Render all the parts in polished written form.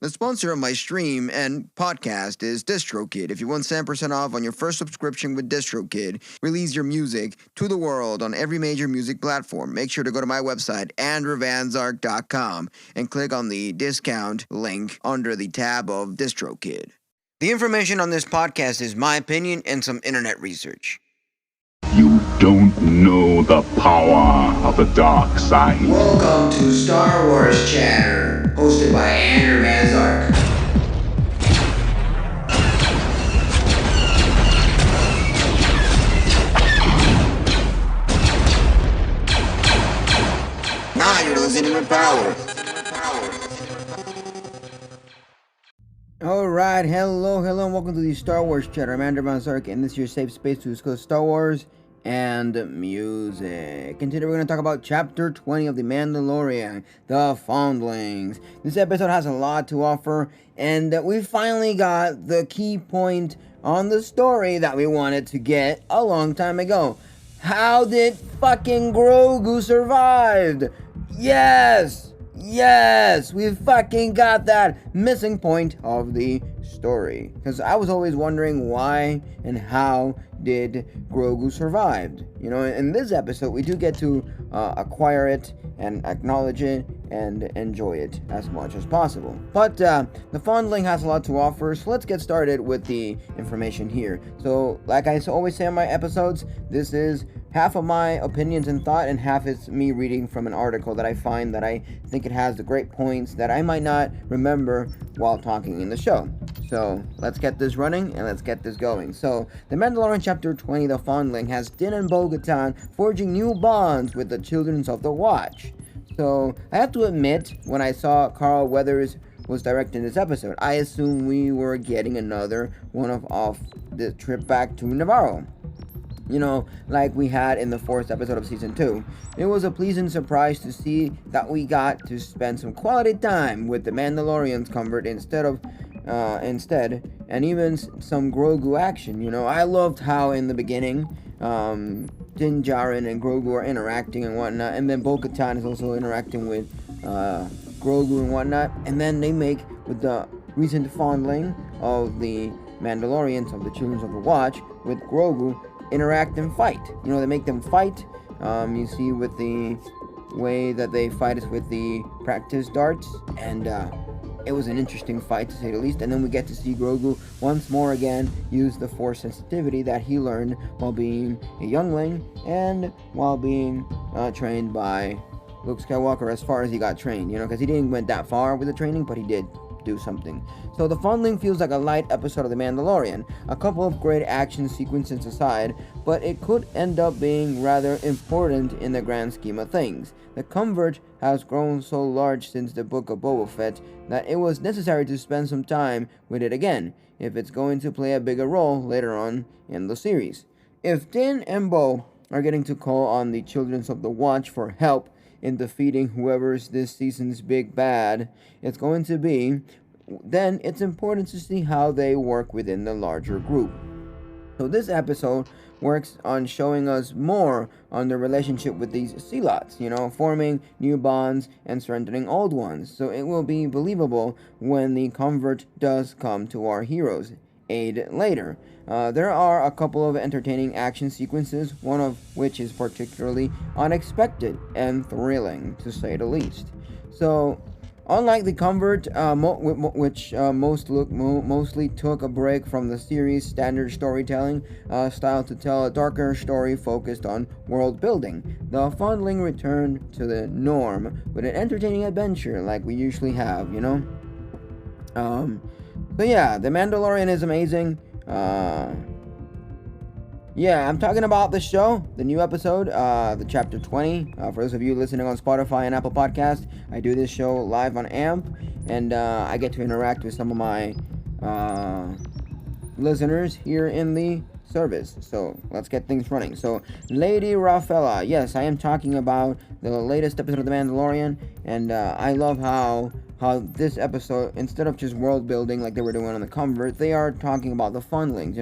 The sponsor of my stream and podcast is DistroKid. If you want 7% off on your first subscription with DistroKid, release your music to the world on every major music platform. Make sure to go to my website, andrewvanzark.com, and click on the discount link under the tab of DistroKid. The information on this podcast is my opinion and some internet research. You don't know the power of the dark side. Welcome to Star Wars Chatter, hosted by Andrew Van Zark. Now you're listening with power. Alright, hello, and welcome to the Star Wars Chatter. I'm Andrew Van Zark, and this is your safe space to discuss Star Wars and music. And today we're going to talk about Chapter 20 of The Mandalorian, The Foundlings. This episode has a lot to offer, and we finally got the key point on the story that we wanted to get a long time ago. How did fucking Grogu survive? Yes, we fucking got that missing point of the story. Because I was always wondering why and how did Grogu survive. You know, in this episode, we do get to acquire it and acknowledge it and enjoy it as much as possible. But the Fondling has a lot to offer, so let's get started with the information here. So, like I always say on my episodes, this is half of my opinions and thought, and half is me reading from an article that I find that I think it has the great points that I might not remember while talking in the show. So, let's get this running and let's get this going. So, The Mandalorian Chapter 20, The Fondling, has Din and Bo-Katan forging new bonds with the Children of the Watch. So, I have to admit, when I saw Carl Weathers was directing this episode, I assumed we were getting another one of the trip back to Navarro. You know, like we had in the 4th episode of Season 2. It was a pleasant surprise to see that we got to spend some quality time with the Mandalorian's convert instead, and even some Grogu action. You know, I loved how in the beginning, Din Jarin and Grogu are interacting and whatnot, and then Bo-Katan is also interacting with Grogu and whatnot, and then they make, with the recent fondling of the Mandalorians, of the Children of the Watch, with Grogu, interact and fight. You know, they make them fight. You see with the way that they fight is with the practice darts, and it was an interesting fight to say the least. And then we get to see Grogu once more again use the Force sensitivity that he learned while being a youngling and while being trained by Luke Skywalker, as far as he got trained, you know, because he didn't went that far with the training, but he did do something. So the Fondling feels like a light episode of The Mandalorian, a couple of great action sequences aside, but it could end up being rather important in the grand scheme of things. The convert has grown so large since the Book of Boba Fett that it was necessary to spend some time with it again, if it's going to play a bigger role later on in the series. If Din and Bo are getting to call on the Children of the Watch for help in defeating whoever's this season's big bad it's going to be, then it's important to see how they work within the larger group. So this episode works on showing us more on the relationship with these Sealots, you know, forming new bonds and strengthening old ones, so it will be believable when the convert does come to our heroes' aid later. There are a couple of entertaining action sequences, one of which is particularly unexpected and thrilling, to say the least. So, unlike the convert, which mostly took a break from the series' standard storytelling style to tell a darker story focused on world building, the Fondling returned to the norm with an entertaining adventure like we usually have, you know? So yeah, The Mandalorian is amazing. Yeah, I'm talking about the show, the new episode, the Chapter 20. For those of you listening on Spotify and Apple Podcasts, I do this show live on AMP, and I get to interact with some of my listeners here in the service. So let's get things running. So Lady Rafella, yes, I am talking about the latest episode of The Mandalorian, and I love how how this episode, instead of just world building like they were doing on the Convert, they are talking about the Fundlings.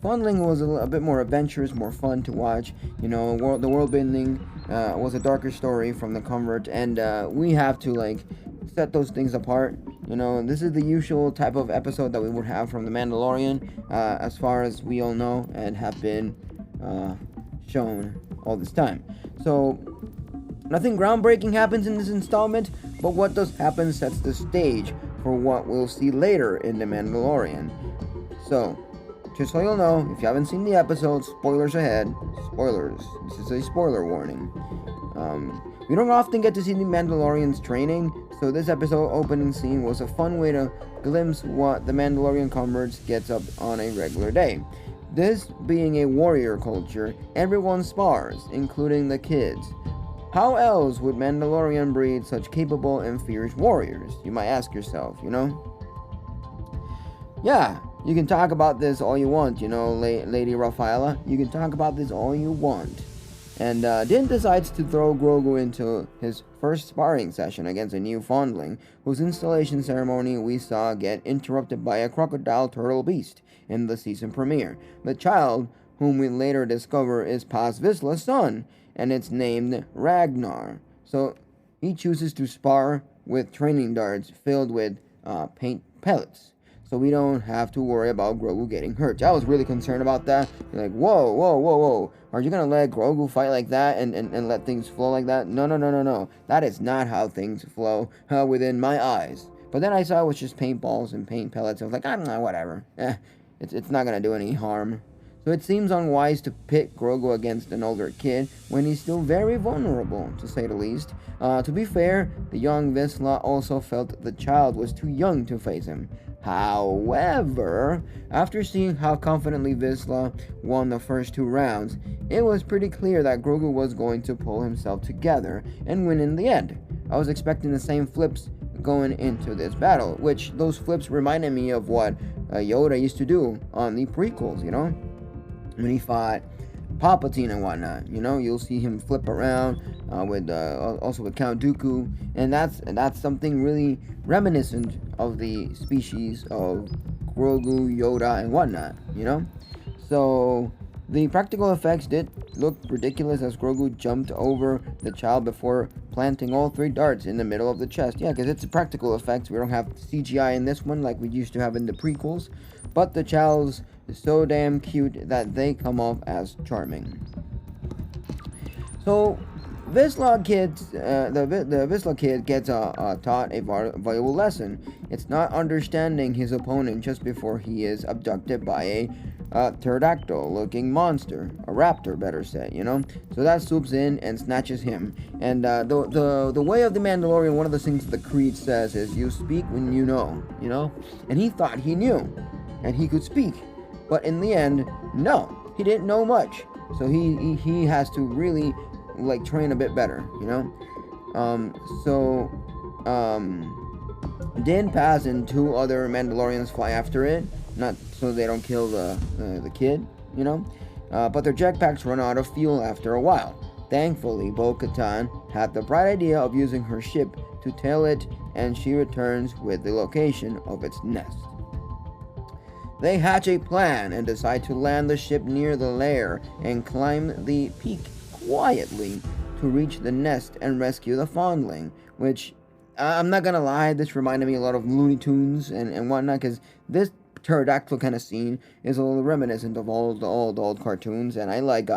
Fundling was a bit more adventurous, more fun to watch. The world building was a darker story from the Convert, and we have to set those things apart. This is the usual type of episode that we would have from The Mandalorian, as far as we all know and have been shown all this time. So, nothing groundbreaking happens in this installment, but what does happen sets the stage for what we'll see later in The Mandalorian. So, just so you'll know, if you haven't seen the episode, spoilers ahead. Spoilers. This is a spoiler warning. We don't often get to see the Mandalorian's training, so this episode opening scene was a fun way to glimpse what the Mandalorian converts gets up on a regular day. This being a warrior culture, everyone spars, including the kids. How else would Mandalorian breed such capable and fierce warriors? You might ask yourself, Yeah, you can talk about this all you want, Lady Rafaela. You can talk about this all you want. And Din decides to throw Grogu into his first sparring session against a new Fondling, whose installation ceremony we saw get interrupted by a crocodile turtle beast in the season premiere. The child, whom we later discover is Paz Vizsla's son, and it's named Ragnar. So he chooses to spar with training darts filled with paint pellets. So we don't have to worry about Grogu getting hurt. I was really concerned about that. Like, whoa. Are you going to let Grogu fight like that and let things flow like that? No. That is not how things flow within my eyes. But then I saw it was just paintballs and paint pellets. I was like, whatever. It's not going to do any harm. So it seems unwise to pit Grogu against an older kid when he's still very vulnerable, to say the least. To be fair, the young Vizsla also felt the child was too young to face him. However, after seeing how confidently Vizsla won the first 2 rounds, it was pretty clear that Grogu was going to pull himself together and win in the end. I was expecting the same flips going into this battle, which those flips reminded me of what Yoda used to do on the prequels, when he fought Palpatine and whatnot. You'll see him flip around also with Count Dooku, and that's something really reminiscent of the species of Grogu, Yoda, and whatnot. So the practical effects did look ridiculous as Grogu jumped over the child before planting all 3 darts in the middle of the chest. Yeah, because it's a practical effects. We don't have CGI in this one like we used to have in the prequels, but the child's so damn cute that they come off as charming. So Vizsla kids, the Vizsla kid gets taught a valuable lesson. It's not understanding his opponent just before he is abducted by a pterodactyl-looking monster, a raptor, better say. So that swoops in and snatches him. And the way of the Mandalorian, one of the things the Creed says is, "You speak when you know." And he thought he knew, and he could speak, but in the end, no, he didn't know much. So he has to really train a bit better, Din, Paz, and 2 other Mandalorians fly after it, not so they don't kill the kid, but their jetpacks run out of fuel after a while. Thankfully, Bo-Katan had the bright idea of using her ship to tail it, and she returns with the location of its nest. They hatch a plan and decide to land the ship near the lair and climb the peak quietly to reach the nest and rescue the Fondling, which, I'm not gonna lie, this reminded me a lot of Looney Tunes and whatnot, because this pterodactyl kind of scene is a little reminiscent of all the old cartoons, and I like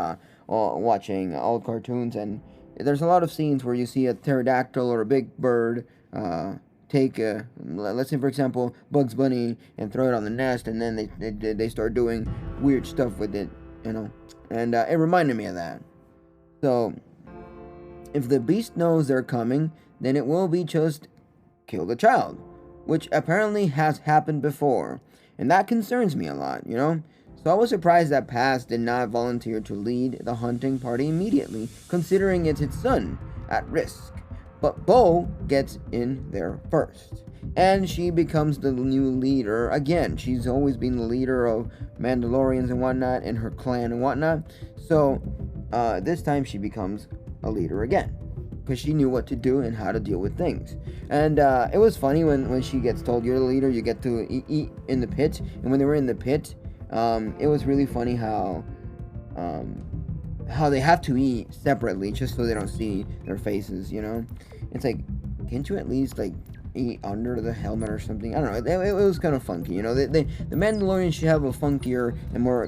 watching old cartoons, and there's a lot of scenes where you see a pterodactyl or a big bird take, let's say for example, Bugs Bunny and throw it on the nest, and then they start doing weird stuff with it, and it reminded me of that. So, if the beast knows they're coming, then it will be just kill the child, which apparently has happened before, and that concerns me a lot, So I was surprised that Paz did not volunteer to lead the hunting party immediately, considering it's its son at risk. But Bo gets in there first, and she becomes the new leader again. She's always been the leader of Mandalorians and whatnot, and her clan and whatnot. So this time she becomes a leader again. because she knew what to do and how to deal with things. And it was funny when she gets told, you're the leader, you get to eat in the pit. And when they were in the pit, it was really funny how they have to eat separately just so they don't see their faces, you know? It's like, can't you at least, like, eat under the helmet or something? I don't know. It was kind of funky, you know? The Mandalorians should have a funkier and more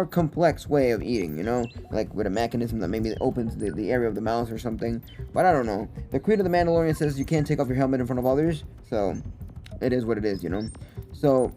complex way of eating, you know? Like, with a mechanism that maybe opens the area of the mouth or something. But I don't know. The creed of the Mandalorian says you can't take off your helmet in front of others, so it is what it is, you know? So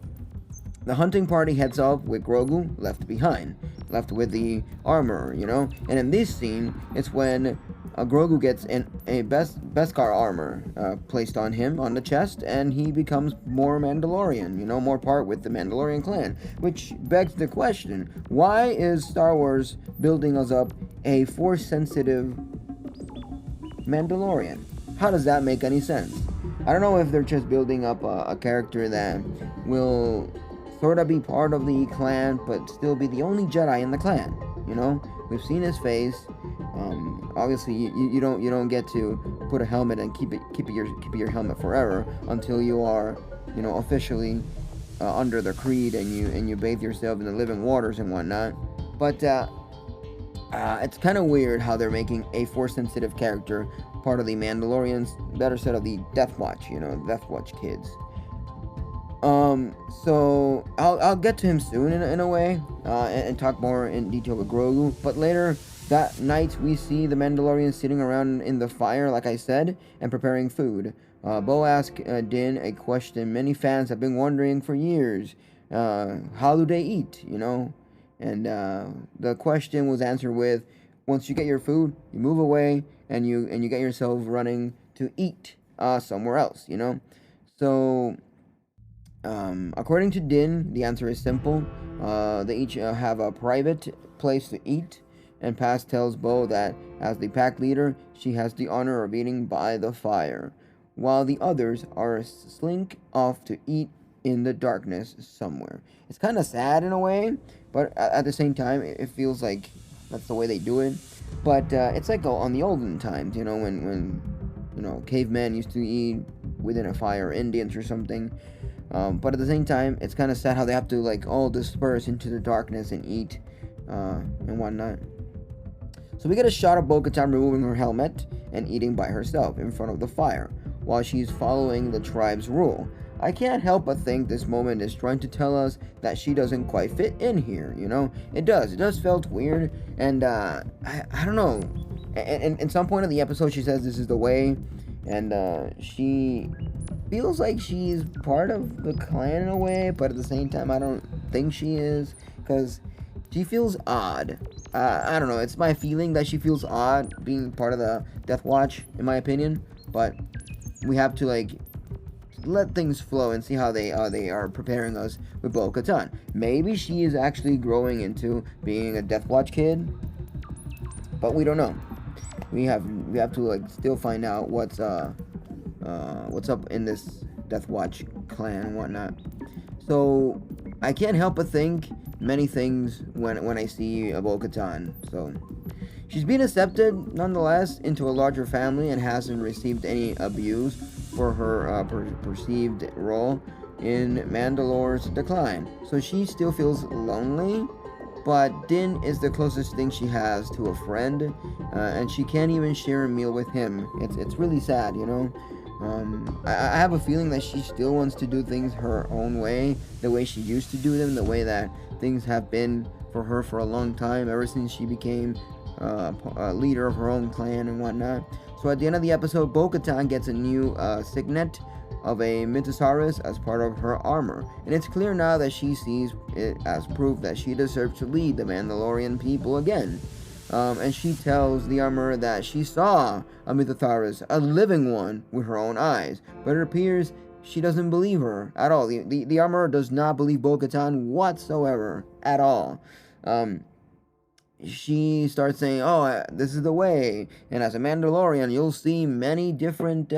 the hunting party heads off with Grogu left behind, left with the armor, you know? And in this scene, it's when Grogu gets a Beskar armor placed on him, on the chest, and he becomes more Mandalorian, you know, more part with the Mandalorian clan. Which begs the question, why is Star Wars building us up a Force-sensitive Mandalorian? How does that make any sense? I don't know if they're just building up a character that will sort of be part of the clan, but still be the only Jedi in the clan, you know? We've seen his face. Obviously, you don't get to put a helmet and keep your helmet forever until you are, you know, officially under the creed and you bathe yourself in the living waters and whatnot. But it's kind of weird how they're making a Force-sensitive character part of the Mandalorians, better said of the Death Watch, you know, Death Watch kids. So I'll get to him soon in a way, and talk more in detail with Grogu. But later that night, we see the Mandalorians sitting around in the fire, like I said, and preparing food. Bo asks Din a question many fans have been wondering for years. How do they eat, you know? And the question was answered with, once you get your food, you move away, and you get yourself running to eat somewhere else, you know? So according to Din, the answer is simple. They each have a private place to eat, and Paz tells Bo that as the pack leader, she has the honor of eating by the fire, while the others are slink off to eat in the darkness somewhere. It's kind of sad in a way, but at the same time, it feels like that's the way they do it. But it's like on the olden times, you know, when you know, cavemen used to eat within a fire, Indians or something. But at the same time, it's kind of sad how they have to like all disperse into the darkness and eat and whatnot. So we get a shot of Bo-Katan removing her helmet and eating by herself in front of the fire while she's following the tribe's rule. I can't help but think this moment is trying to tell us that she doesn't quite fit in here, you know? It does felt weird, and I don't know. And at some point in the episode, she says this is the way, and she feels like she's part of the clan in a way, but at the same time, I don't think she is, because she feels odd. I don't know, it's my feeling that she feels odd being part of the Death Watch, in my opinion, but we have to, like, let things flow and see how they are preparing us with Bo-Katan. Maybe she is actually growing into being a Death Watch kid, but we don't know. We have to like still find out what's up in this Death Watch clan and whatnot. So I can't help but think many things when I see Bo-Katan. So she's been accepted nonetheless into a larger family and hasn't received any abuse for her perceived role in Mandalore's decline. So she still feels lonely, but Din is the closest thing she has to a friend, and she can't even share a meal with him. It's really sad, you know? I have a feeling that she still wants to do things her own way, the way she used to do them, the way that things have been for her for a long time, ever since she became a leader of her own clan and whatnot. So at the end of the episode, Bo-Katan gets a new signet of a Mythosaurus as part of her armor, and it's clear now that she sees it as proof that she deserves to lead the Mandalorian people again. And she tells the armor that she saw a Mythosaurus, a living one, with her own eyes, but it appears she doesn't believe her at all. The armor does not believe Bo-Katan whatsoever at all. She starts saying, oh, this is the way, and as a Mandalorian, you'll see many different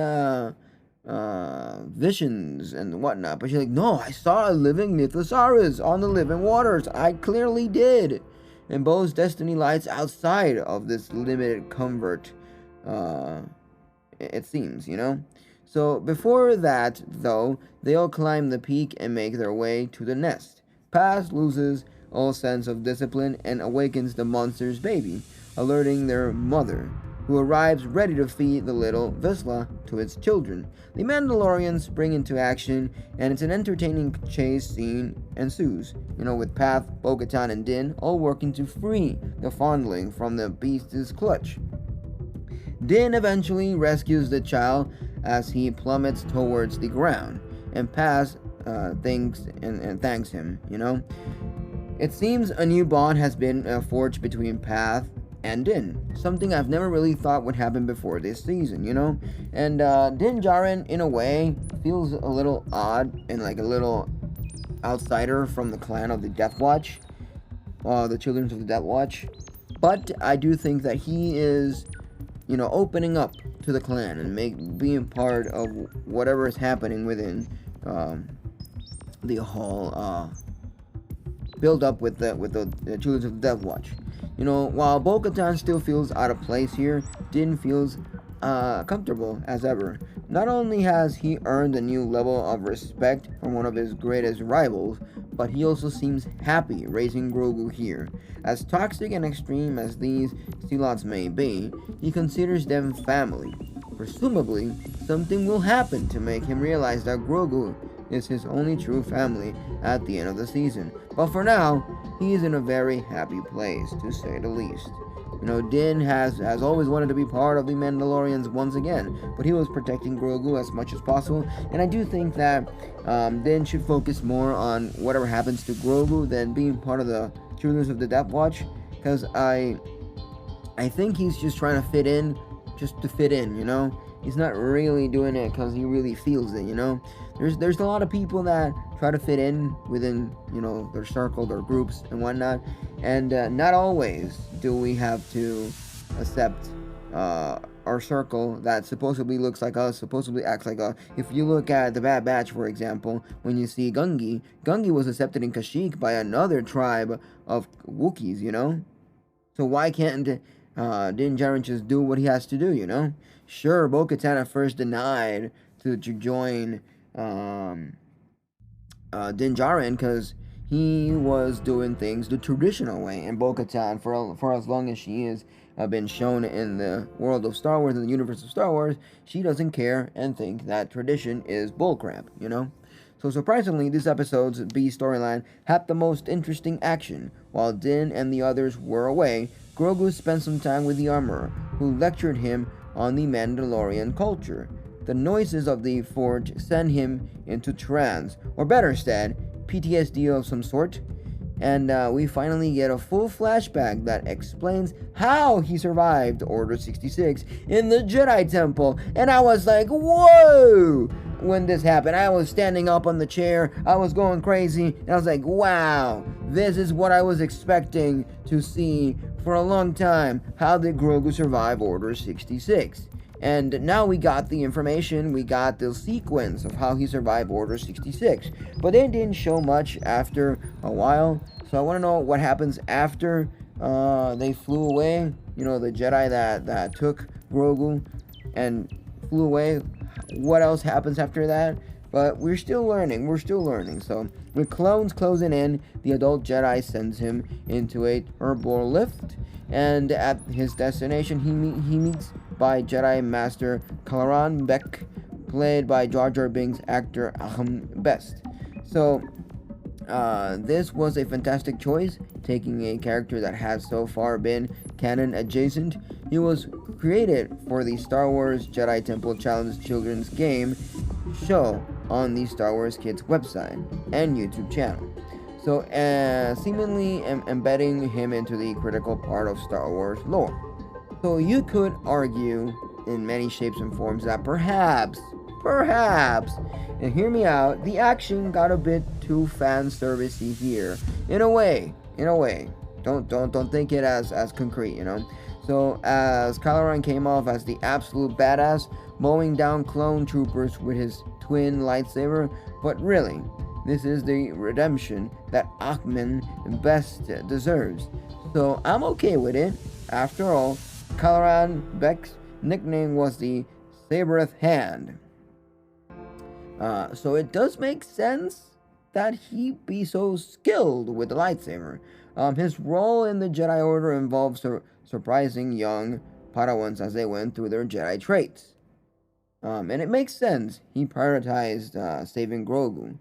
visions and whatnot. But she's like, no, I saw a living Mythosaurus on the living waters. I clearly did. And Bo's destiny lies outside of this limited comfort Uh, it seems, So before that, though, they all climb the peak and make their way to the nest. Paz loses all sense of discipline and awakens the monster's baby, alerting their mother, who arrives ready to feed the little Visla to its children. The Mandalorians spring into action, and it's an entertaining chase scene ensues, with Path, Bo-Katan, and Din all working to free the fondling from the beast's clutch. Din eventually rescues the child as he plummets towards the ground, and Paz thanks him. It seems a new bond has been forged between Path and Din, something I've never really thought would happen before this season, And Din Jarin, in a way, feels a little odd and like a little outsider from the clan of the Death Watch, the Children of the Death Watch. But I do think that he is, opening up to the clan and being part of whatever is happening within the whole build up with the Children of the Death Watch. While Bo-Katan still feels out of place here, Din feels comfortable as ever. Not only has he earned a new level of respect from one of his greatest rivals, but he also seems happy raising Grogu here. As toxic and extreme as these Sealots may be, he considers them family. Presumably, something will happen to make him realize that Grogu is his only true family at the end of the season. But for now, he is in a very happy place, to say the least. Din has always wanted to be part of the Mandalorians once again, but he was protecting Grogu as much as possible, and I do think that Din should focus more on whatever happens to Grogu than being part of the Children of the Death Watch, because I think he's just trying to fit in, just to fit in, He's not really doing it because he really feels it, There's a lot of people that try to fit in within, their circle, their groups, and whatnot. And not always do we have to accept our circle that supposedly looks like us, supposedly acts like us. If you look at the Bad Batch, for example, when you see Gungi was accepted in Kashyyyk by another tribe of Wookiees, So why can't Din Djarin just do what he has to do, Sure, Bo-Katan at first denied to join Din Djarin because he was doing things the traditional way, and Bo-Katan, for as long as she is been shown in the world of Star Wars, in the universe of Star Wars, she doesn't care and think that tradition is bullcrap, So surprisingly, this episode's B storyline had the most interesting action. While Din and the others were away, Grogu spent some time with the Armorer, who lectured him on the Mandalorian culture. The noises of the forge send him into trance, or better said, PTSD of some sort. And we finally get a full flashback that explains how he survived Order 66 in the Jedi Temple. And I was like, whoa! When this happened, I was standing up on the chair, I was going crazy, and I was like, wow, this is what I was expecting to see for a long time. How did Grogu survive Order 66? And now we got the information, we got the sequence of how he survived Order 66. But they didn't show much after a while, so I want to know what happens after they flew away. The Jedi that took Grogu and flew away. What else happens after that? But we're still learning. So with clones closing in, the adult Jedi sends him into a herbal lift, and at his destination, he meets by Jedi Master Kalaran Beck, played by Jar Jar Binks' actor Aham Best. So this was a fantastic choice, taking a character that has so far been canon adjacent. He was created for the Star Wars Jedi Temple Challenge children's game show on the Star Wars Kids website and YouTube channel. So seemingly embedding him into the critical part of Star Wars lore. So you could argue in many shapes and forms that perhaps, and hear me out, the action got a bit too fan servicey here. In a way. Don't think it as concrete, So as Kylo Ren came off as the absolute badass, mowing down clone troopers with his twin lightsaber, but really, this is the redemption that Ahman Best deserves. So I'm okay with it. After all, Kylo Ren Beck nickname was the Sabereth Hand. So it does make sense that he be so skilled with the lightsaber. His role in the Jedi Order involves surprising young Padawans as they went through their Jedi traits. And it makes sense. He prioritized saving Grogu.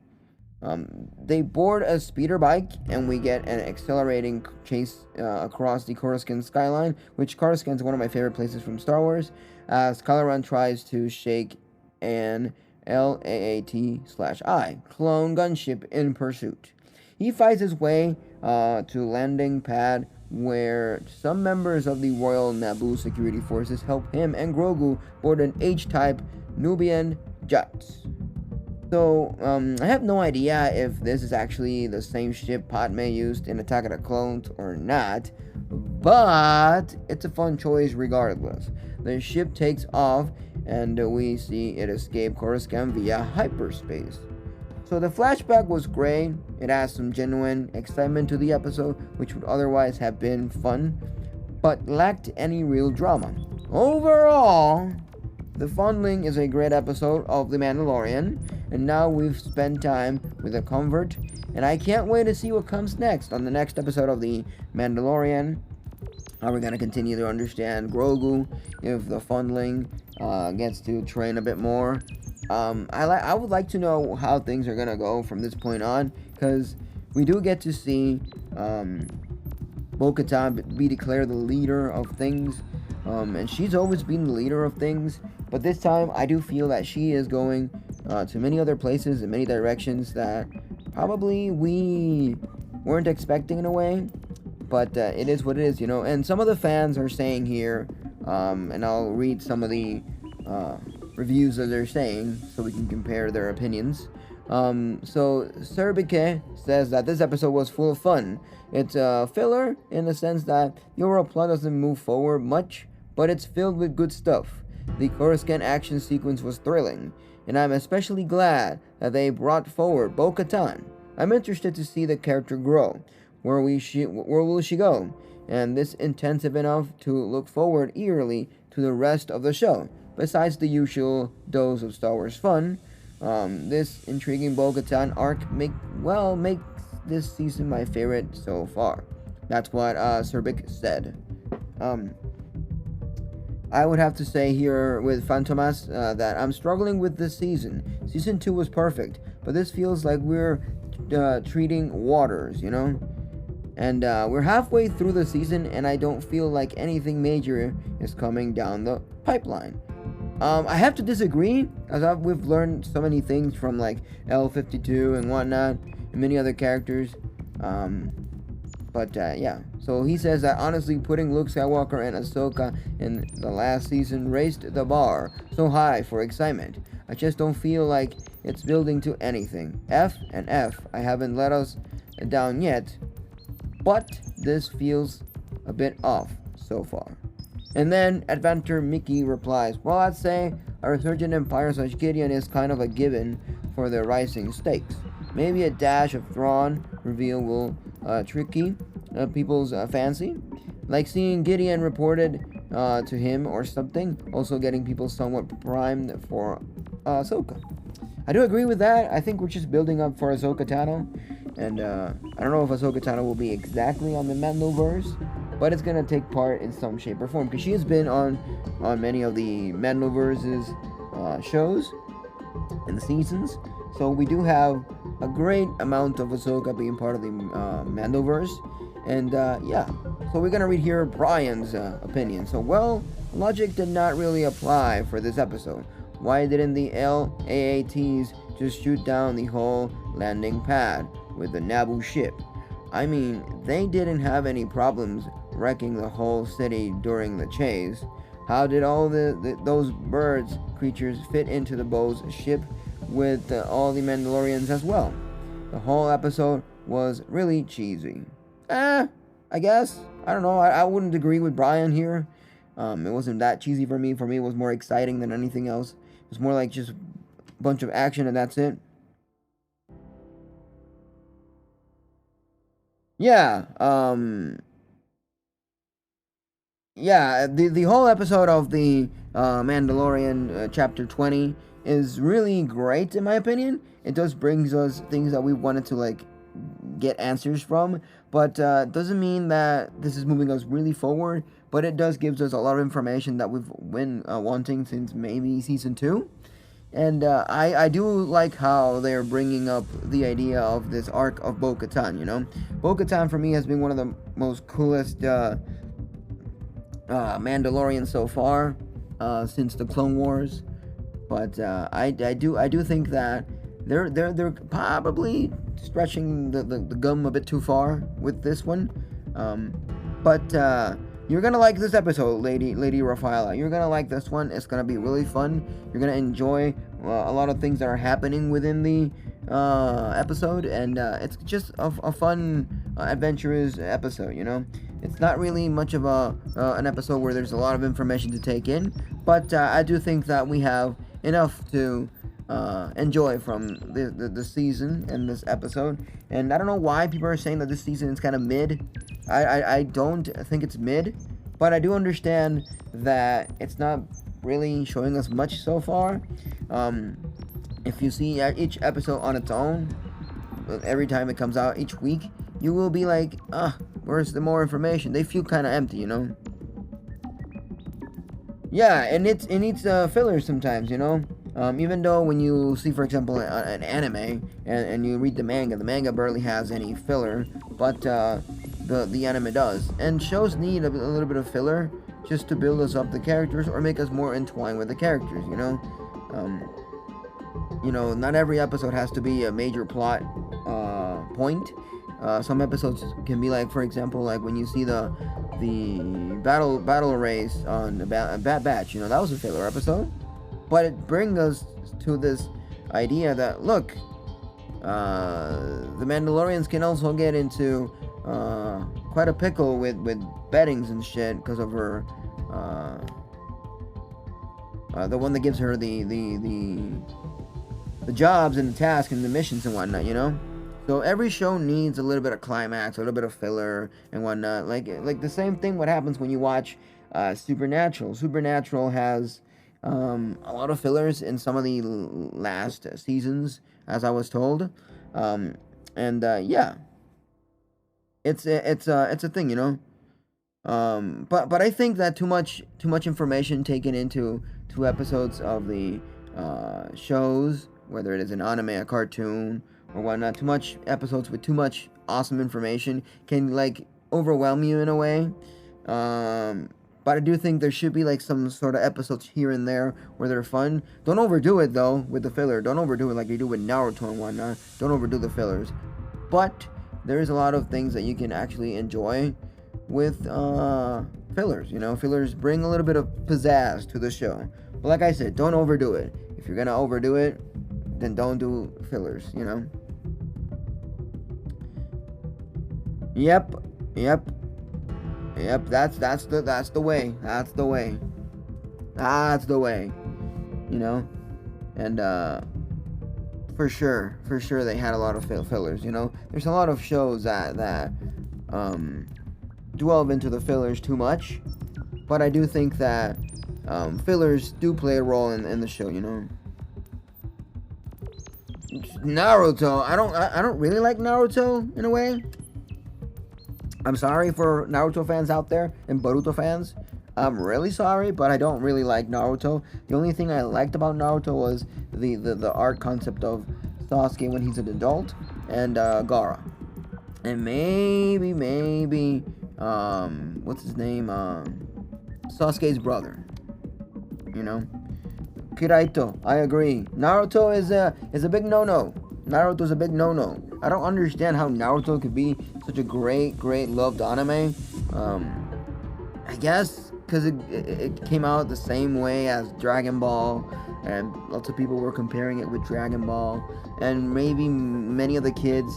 They board a speeder bike, and we get an accelerating chase across the Coruscant skyline, which Coruscant is one of my favorite places from Star Wars, as Kylo Ren tries to shake an LAAT/I clone gunship in pursuit. He fights his way to landing pad where some members of the Royal Naboo security forces help him and Grogu board an H-type Nubian jet. So, I have no idea if this is actually the same ship Padme used in Attack of the Clones or not, but it's a fun choice regardless. The ship takes off, and we see it escape Coruscant via hyperspace. So the flashback was great. It adds some genuine excitement to the episode, which would otherwise have been fun, but lacked any real drama. Overall, The Fondling is a great episode of The Mandalorian, and now we've spent time with a convert, and I can't wait to see what comes next on the next episode of The Mandalorian. How we're going to continue to understand Grogu, if the Fondling gets to train a bit more. I would like to know how things are going to go from this point on, because we do get to see Bo-Katan be declared the leader of things, and she's always been the leader of things, but this time I do feel that she is going to many other places and many directions that probably we weren't expecting in a way, but it is what it is, and some of the fans are saying here, and I'll read some of the reviews that they're saying so we can compare their opinions. So Serbike says that this episode was full of fun. It's a filler in the sense that the overall plot doesn't move forward much, but it's filled with good stuff. The Coruscant action sequence was thrilling, and I'm especially glad that they brought forward Bo-Katan. I'm interested to see the character grow. Where will she go? And this intensive enough to look forward eagerly to the rest of the show. Besides the usual dose of Star Wars fun, this intriguing Bo-Katan arc makes this season my favorite so far. That's what Serbik said. I would have to say here with Fantomas that I'm struggling with this season. Season 2 was perfect, but this feels like we're treating waters, And we're halfway through the season, and I don't feel like anything major is coming down the pipeline. I have to disagree, as we've learned so many things from like L52 and whatnot, and many other characters. Yeah. So he says that honestly, putting Luke Skywalker and Ahsoka in the last season raised the bar so high for excitement. I just don't feel like it's building to anything. F and F. I haven't let us down yet, but this feels a bit off so far. And then Adventure Mickey replies, well, I'd say a resurgent Empire / Gideon is kind of a given for the rising stakes. Maybe a dash of Thrawn reveal will tricky people's fancy. Like seeing Gideon reported to him or something, also getting people somewhat primed for Ahsoka. I do agree with that. I think we're just building up for Ahsoka Tano. And I don't know if Ahsoka Tano will be exactly on the Mandoverse, but it's going to take part in some shape or form, because she has been on many of the Mandoverse's shows and seasons. So we do have a great amount of Ahsoka being part of the Mandoverse. And yeah, so we're going to read here Brian's opinion. So, well, logic did not really apply for this episode. Why didn't the LAATs just shoot down the whole landing pad with the Naboo ship? I mean, they didn't have any problems wrecking the whole city during the chase. How did all those birds creatures fit into the Bo's ship with all the Mandalorians as well? The whole episode was really cheesy. I guess. I don't know. I wouldn't agree with Brian here. It wasn't that cheesy for me. For me, it was more exciting than anything else. It was more like just a bunch of action and that's it. Yeah, yeah, the whole episode of the Mandalorian chapter 20 is really great in my opinion. It does brings us things that we wanted to like get answers from, but doesn't mean that this is moving us really forward. But it does gives us a lot of information that we've been wanting since maybe season 2. And I do like how they're bringing up the idea of this arc of Bo-Katan, you know? Bo-Katan for me has been one of the most coolest Mandalorians so far since the Clone Wars. But I do think that they're probably stretching the gum a bit too far with this one. But you're gonna like this episode, Lady Rafaela. You're gonna like this one. It's gonna be really fun. You're gonna enjoy a lot of things that are happening within the episode, and it's just a fun, adventurous episode. You know, it's not really much of an episode where there's a lot of information to take in, but I do think that we have enough to enjoy from the season and this episode. And I don't know why people are saying that this season is kind of mid. I don't think it's mid, but I do understand that it's not really showing us much so far. If you see each episode on its own, every time it comes out each week, you will be like, where's the more information? They feel kind of empty, you know? Yeah, and it needs fillers sometimes, you know? Even though when you see, for example, an anime and you read the manga barely has any filler, but the anime does. And shows need a little bit of filler just to build us up the characters or make us more entwined with the characters, you know? Not every episode has to be a major plot point. Some episodes can be like, for example, like when you see the battle race on Bad Batch, you know, that was a filler episode. But it brings us to this idea that, look, the Mandalorians can also get into quite a pickle with bettings and shit because of her, the one that gives her the jobs and the tasks and the missions and whatnot, you know? So every show needs a little bit of climax, a little bit of filler and whatnot. Like the same thing what happens when you watch Supernatural. Supernatural has a lot of fillers in some of the last seasons, as I was told. Yeah, it's a thing, you know. But I think that too much information taken into 2 episodes of the shows, whether it is an anime, a cartoon, or whatnot, too much episodes with too much awesome information can like overwhelm you in a way. But I do think there should be like some sort of episodes here and there where they're fun. Don't overdo it though with the filler. Don't overdo it like they do with Naruto and whatnot. Don't overdo the fillers. But there is a lot of things that you can actually enjoy with fillers. You know, fillers bring a little bit of pizzazz to the show. But like I said, don't overdo it. If you're gonna overdo it, then don't do fillers. You know. Yep. That's the way. That's the way. You know, and for sure they had a lot of fillers. You know, there's a lot of shows that delve into the fillers too much, but I do think that fillers do play a role in the show. You know. Naruto, I don't really like Naruto in a way. I'm sorry for Naruto fans out there and Boruto fans. I'm really sorry, but I don't really like Naruto. The only thing I liked about Naruto was the art concept of Sasuke when he's an adult and Gaara. And maybe what's his name? Sasuke's brother. You know? Kiraito, I agree. Naruto is a big no-no. Naruto's a big no-no. I don't understand how Naruto could be such a great loved anime. I guess because it came out the same way as Dragon Ball, and lots of people were comparing it with Dragon Ball, and maybe many of the kids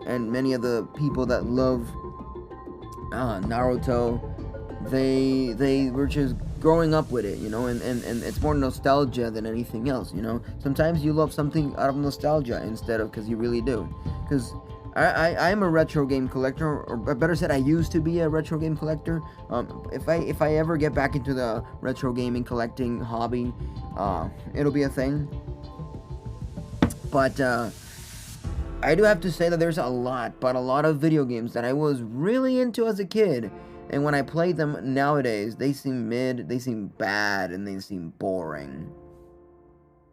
and many of the people that love Naruto, they were just growing up with it, you know, and it's more nostalgia than anything else, you know. Sometimes you love something out of nostalgia instead of because you really do. Because I am a retro game collector, or better said, I used to be a retro game collector. If I ever get back into the retro gaming collecting hobby, it'll be a thing. But I do have to say that there's a lot of video games that I was really into as a kid, and when I play them nowadays, they seem mid, they seem bad, and they seem boring.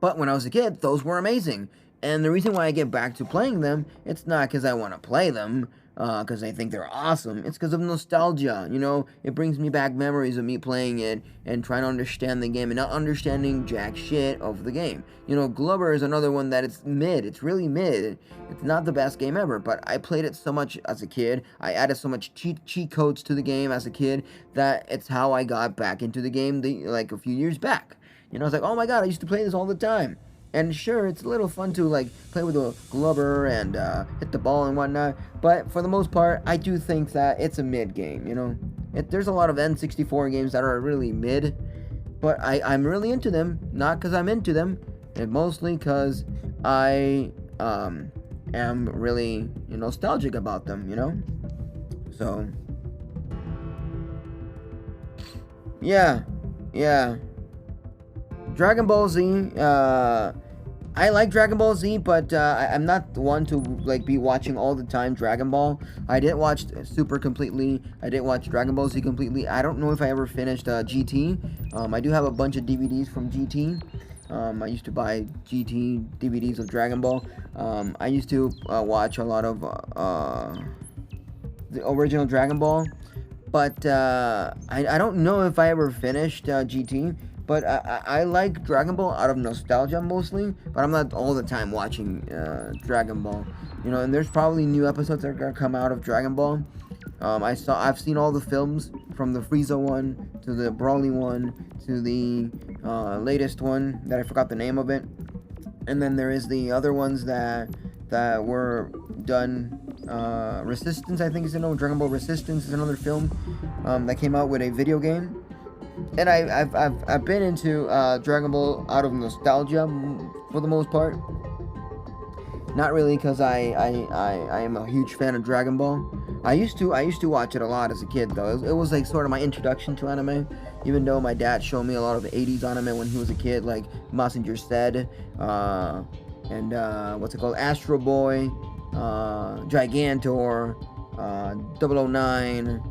But when I was a kid, those were amazing. And the reason why I get back to playing them, it's not because I want to play them, because I think they're awesome. It's because of nostalgia, you know? It brings me back memories of me playing it and trying to understand the game and not understanding jack shit of the game. You know, Glubber is another one that it's mid. It's really mid. It's not the best game ever, but I played it so much as a kid. I added so much cheat codes to the game as a kid that it's how I got back into the game like a few years back. You know, it's like, oh my god, I used to play this all the time. And sure, it's a little fun to like play with a Glubber and hit the ball and whatnot. But for the most part, I do think that it's a mid game, you know. There's a lot of N64 games that are really mid. But I'm really into them. Not because I'm into them. And mostly because I am really nostalgic about them, you know. So, yeah. Dragon Ball Z, I like Dragon Ball Z, but I'm not the one to like be watching all the time Dragon Ball. I didn't watch Super completely. I didn't watch Dragon Ball Z completely. I don't know if I ever finished GT. I do have a bunch of DVDs from GT. I used to buy GT DVDs of Dragon Ball. I used to watch a lot of the original Dragon Ball, but I don't know if I ever finished GT. But I like Dragon Ball out of nostalgia mostly, but I'm not all the time watching Dragon Ball. You know, and there's probably new episodes that are gonna come out of Dragon Ball. I've seen all the films from the Frieza one to the Broly one to the latest one that I forgot the name of it, and then there is the other ones that were done. Resistance, I think is Dragon Ball Resistance is another film that came out with a video game. And I've been into Dragon Ball out of nostalgia for the most part. Not really because I am a huge fan of Dragon Ball. I used to watch it a lot as a kid though. It was like sort of my introduction to anime. Even though my dad showed me a lot of the 80s anime when he was a kid, like Mazinger Z, and what's it called, Astro Boy, Gigantor, 009.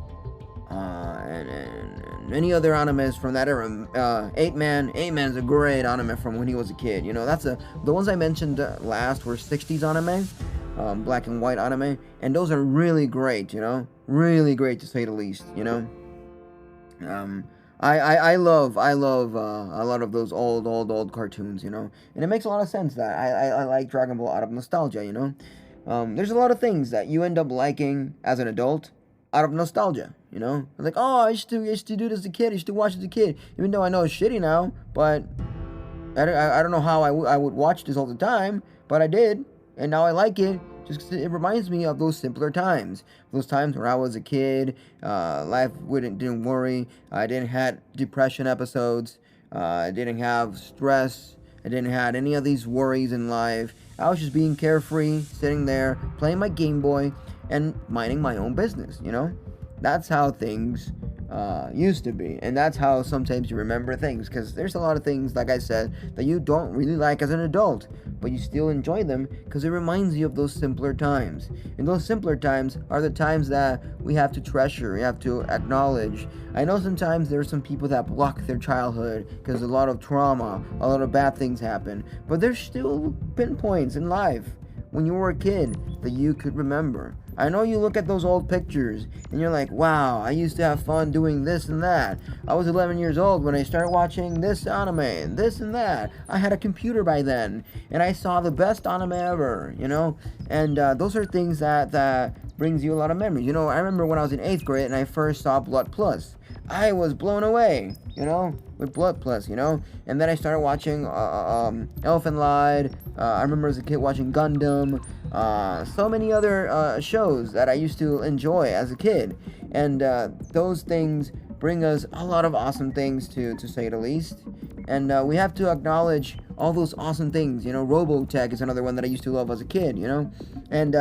And many other animes from that era. 8-Man's a great anime from when he was a kid. You know, the ones I mentioned last were 60s anime, black and white anime, and those are really great. You know, really great to say the least. You know, I love a lot of those old cartoons. You know, and it makes a lot of sense that I like Dragon Ball out of nostalgia. You know, there's a lot of things that you end up liking as an adult out of nostalgia, you know? I was like, oh, I used to do this as a kid. I used to watch it as a kid. Even though I know it's shitty now, but I don't know how I would watch this all the time, but I did, and now I like it just 'cause it reminds me of those simpler times. Those times where I was a kid, life didn't worry. I didn't have depression episodes. I didn't have stress. I didn't have any of these worries in life. I was just being carefree, sitting there, playing my Game Boy, and minding my own business, you know? That's how things used to be. And that's how sometimes you remember things. Because there's a lot of things, like I said, that you don't really like as an adult. But you still enjoy them because it reminds you of those simpler times. And those simpler times are the times that we have to treasure, we have to acknowledge. I know sometimes there are some people that block their childhood because a lot of trauma, a lot of bad things happen. But there's still pinpoints in life when you were a kid that you could remember. I know you look at those old pictures and you're like, wow, I used to have fun doing this and that. I was 11 years old when I started watching this anime, this and that. I had a computer by then and I saw the best anime ever, you know? And those are things that brings you a lot of memories. You know, I remember when I was in 8th grade and I first saw Blood Plus. I was blown away, you know, with Blood Plus, you know? And then I started watching Elfen Lied. I remember as a kid watching Gundam. So many other shows that I used to enjoy as a kid. And those things bring us a lot of awesome things, to say the least. And we have to acknowledge all those awesome things. You know, Robotech is another one that I used to love as a kid, you know? And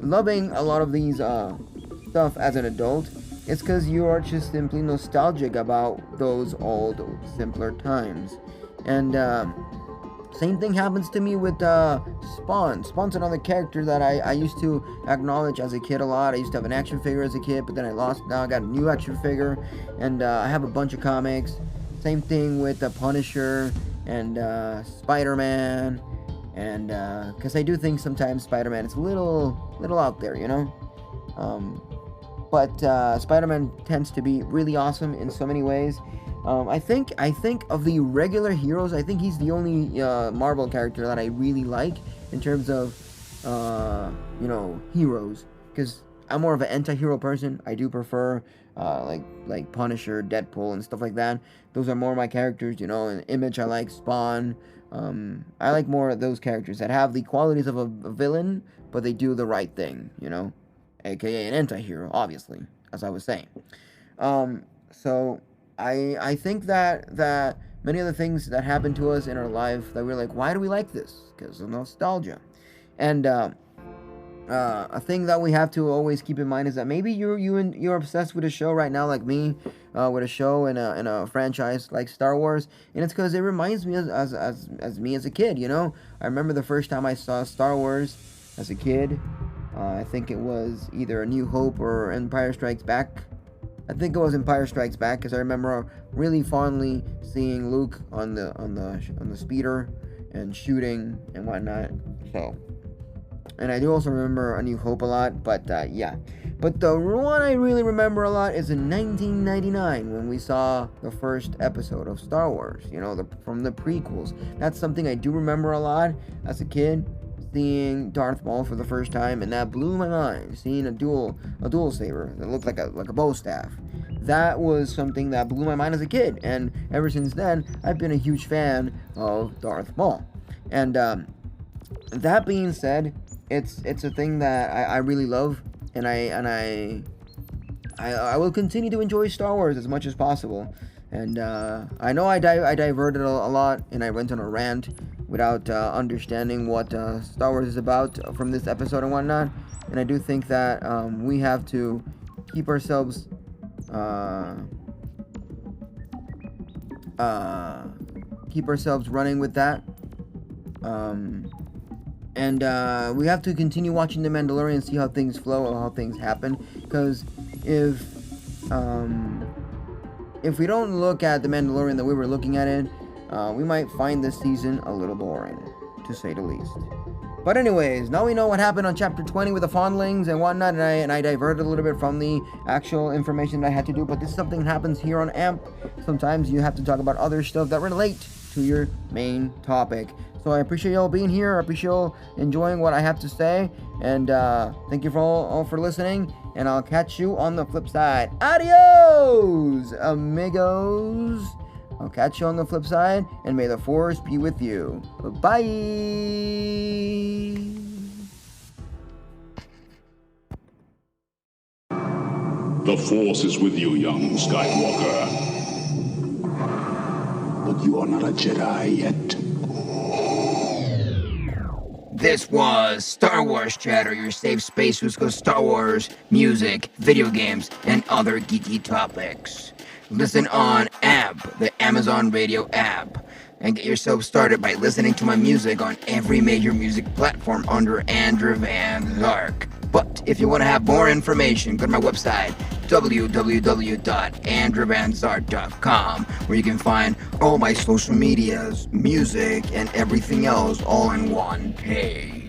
loving a lot of these stuff as an adult, it's because you are just simply nostalgic about those old, simpler times. And same thing happens to me with Spawn. Spawn's another character that I used to acknowledge as a kid a lot. I used to have an action figure as a kid, but then I lost. Now I got a new action figure, and I have a bunch of comics. Same thing with the Punisher and Spider-Man, and because I do think sometimes Spider-Man is a little out there, you know. But Spider-Man tends to be really awesome in so many ways. I think of the regular heroes, I think he's the only Marvel character that I really like in terms of heroes, because I'm more of an anti-hero person. I do prefer like Punisher, Deadpool, and stuff like that. Those are more my characters, you know. And Image, I like Spawn. I like more of those characters that have the qualities of a villain, but they do the right thing, you know, aka an anti-hero, obviously, as I was saying. So I think that many of the things that happen to us in our life that we're like, why do we like this? Because of nostalgia. And a thing that we have to always keep in mind is that maybe you're obsessed with a show right now, like me, with a show in a franchise like Star Wars, and it's because it reminds me as me as a kid. You know, I remember the first time I saw Star Wars as a kid. I think it was either A New Hope or Empire Strikes Back. I think it was Empire Strikes Back, because I remember really fondly seeing Luke on the speeder and shooting and whatnot. So, and I do also remember A New Hope a lot, but yeah. But the one I really remember a lot is in 1999 when we saw the first episode of Star Wars. You know, from the prequels. That's something I do remember a lot as a kid. Seeing Darth Maul for the first time, and that blew my mind. Seeing a dual saber that looked like a bow staff, that was something that blew my mind as a kid. And ever since then, I've been a huge fan of Darth Maul. And that being said, it's a thing that I really love, and I will continue to enjoy Star Wars as much as possible. And I know I diverted a lot, and I went on a rant without understanding what Star Wars is about from this episode and whatnot. And I do think that we have to keep ourselves running with that. And we have to continue watching The Mandalorian and see how things flow or how things happen. Because if we don't look at The Mandalorian the way we're looking at it, we might find this season a little boring, to say the least. But anyways, now we know what happened on Chapter 20 with the fondlings and whatnot, and I diverted a little bit from the actual information that I had to do, but this is something that happens here on AMP. Sometimes you have to talk about other stuff that relate to your main topic. So I appreciate y'all being here. I appreciate y'all enjoying what I have to say, and thank you for all for listening, and I'll catch you on the flip side. Adios, amigos. I'll catch you on the flip side, and may the Force be with you. Bye. The Force is with you, young Skywalker. But you are not a Jedi yet. This was Star Wars Chatter, your safe space to discuss Star Wars, music, video games, and other geeky topics. Listen on AMP, the Amazon Radio app, and get yourself started by listening to my music on every major music platform under Andrew Van Zark. But if you want to have more information, go to my website, www.andrewvanzart.com, where you can find all my social medias, music, and everything else all in one page.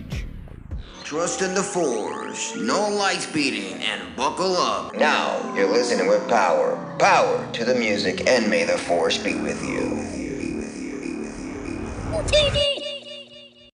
Trust in the Force, no light speeding, and buckle up. Now you're listening with power. Power to the music, and may the Force be with you. TV!